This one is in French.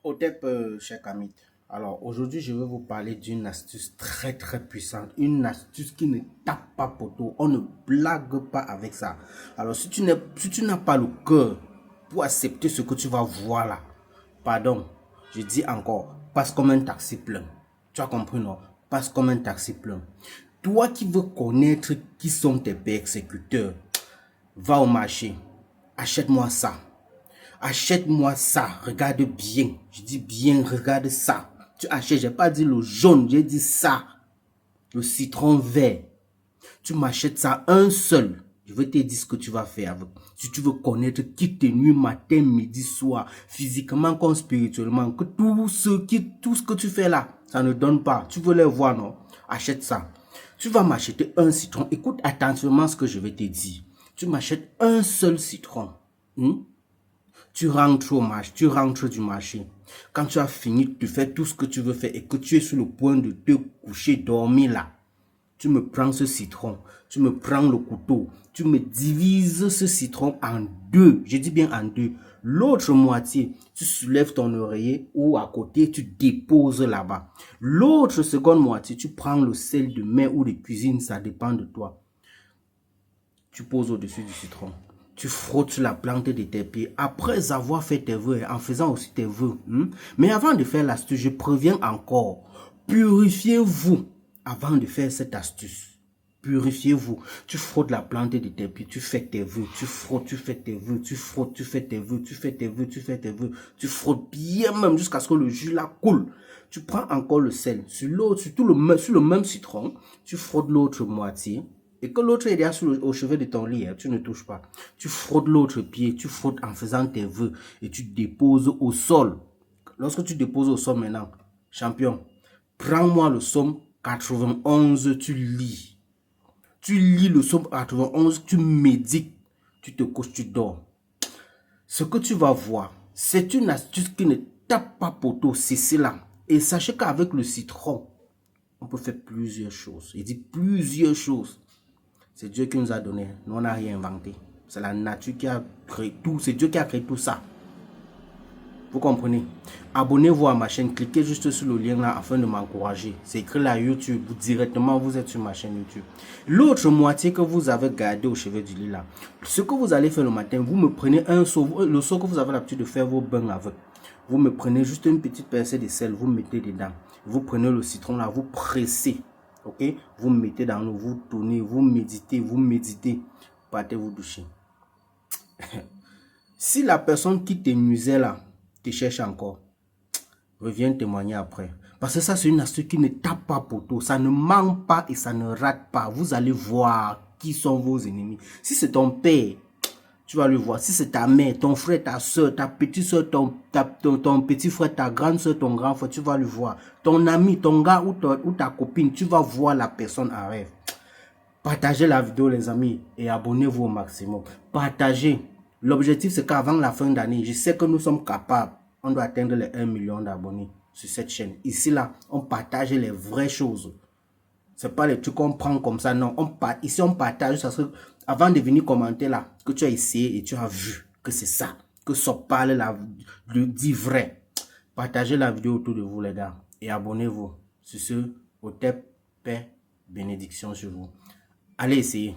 Otep, cher Kamit. Alors, aujourd'hui, je vais vous parler d'une astuce très puissante. Une astuce qui ne tape pas poteau. On ne blague pas avec ça. Alors, si tu n'as pas le cœur pour accepter ce que tu vas voir là, pardon, je dis encore, passe comme un taxi plein. Tu as compris, non? Passe comme un taxi plein. Toi qui veux connaître qui sont tes persécuteurs, va au marché, achète-moi ça. Achète-moi ça, regarde bien. Je dis bien, regarde ça. Tu achètes, j'ai pas dit le jaune, j'ai dit ça. Le citron vert. Tu m'achètes ça un seul. Je vais te dire ce que tu vas faire avec. Si tu veux connaître qui te nuit matin, midi, soir, physiquement comme spirituellement, que tout ce que tu fais là, ça ne donne pas. Tu veux les voir, non? Achète ça. Tu vas m'acheter un citron. Écoute attentivement ce que je vais te dire. Tu m'achètes un seul citron. Tu rentres au marché, tu rentres du marché. Quand tu as fini de faire tout ce que tu veux faire et que tu es sur le point de te coucher, dormir là, tu me prends ce citron, tu me prends le couteau, tu me divises ce citron en deux. Je dis bien en deux. L'autre moitié, tu soulèves ton oreiller ou à côté, tu déposes là-bas. L'autre seconde moitié, tu prends le sel de main ou de cuisine, ça dépend de toi. Tu poses au-dessus du citron. Tu frottes sur la plante de tes pieds après avoir fait tes vœux, en faisant aussi tes vœux. Mais avant de faire l'astuce, je préviens encore, purifiez-vous avant de faire cette astuce. Purifiez-vous. Tu frottes la plante de tes pieds, tu fais tes vœux, tu frottes, tu fais tes vœux, tu frottes, tu fais tes vœux, tu fais tes vœux, tu fais tes vœux, tu frottes bien même jusqu'à ce que le jus là coule. Tu prends encore le sel sur l'autre, sur le même citron, tu frottes l'autre moitié. Et que l'autre est déjà au chevet de ton lit, tu ne touches pas. Tu frottes l'autre pied, tu frottes en faisant tes vœux et tu déposes au sol. Lorsque tu déposes au sol maintenant, champion, prends-moi le psaume 91, tu lis. Tu lis le psaume 91, tu médites, tu te couches, tu dors. Ce que tu vas voir, c'est une astuce qui ne tape pas poteau, c'est cela. Et sachez qu'avec le citron, on peut faire plusieurs choses. Il dit plusieurs choses. C'est Dieu qui nous a donné. Nous, on n'a rien inventé. C'est la nature qui a créé tout. C'est Dieu qui a créé tout ça. Vous comprenez? Abonnez-vous à ma chaîne. Cliquez juste sur le lien là afin de m'encourager. C'est écrit là YouTube. Directement, vous êtes sur ma chaîne YouTube. L'autre moitié que vous avez gardé au chevet du lit là. Ce que vous allez faire le matin, vous me prenez un seau. Le seau que vous avez l'habitude de faire vos bains avec. Vous me prenez juste une petite pincée de sel. Vous mettez dedans. Vous prenez le citron là. Vous pressez. Ok, vous mettez dans l'eau, vous tournez, vous méditez, partez vous doucher. Si la personne qui te nuisait là, te cherche encore, reviens témoigner après. Parce que ça, c'est une astuce qui ne tape pas poteau, ça ne manque pas et ça ne rate pas. Vous allez voir qui sont vos ennemis. Si c'est ton père, tu vas le voir. Si c'est ta mère, ton frère, ta soeur, ta petite soeur, ton petit frère, ta grande soeur, ton grand frère, tu vas le voir. Ton ami, ton gars ou ta copine, tu vas voir la personne en rêve. Partagez la vidéo les amis et abonnez-vous au maximum. Partagez. L'objectif c'est qu'avant la fin d'année, je sais que nous sommes capables. On doit atteindre les 1 million d'abonnés sur cette chaîne. Ici là, on partage les vraies choses. C'est pas les trucs qu'on prend comme ça, non. Ici, on partage. Ça serait, avant de venir commenter là, que tu as essayé et tu as vu que c'est ça. Que ça parle le dit vrai. Partagez la vidéo autour de vous, les gars. Et abonnez-vous. Sur ce, Otep, paix, bénédiction sur vous. Allez essayer.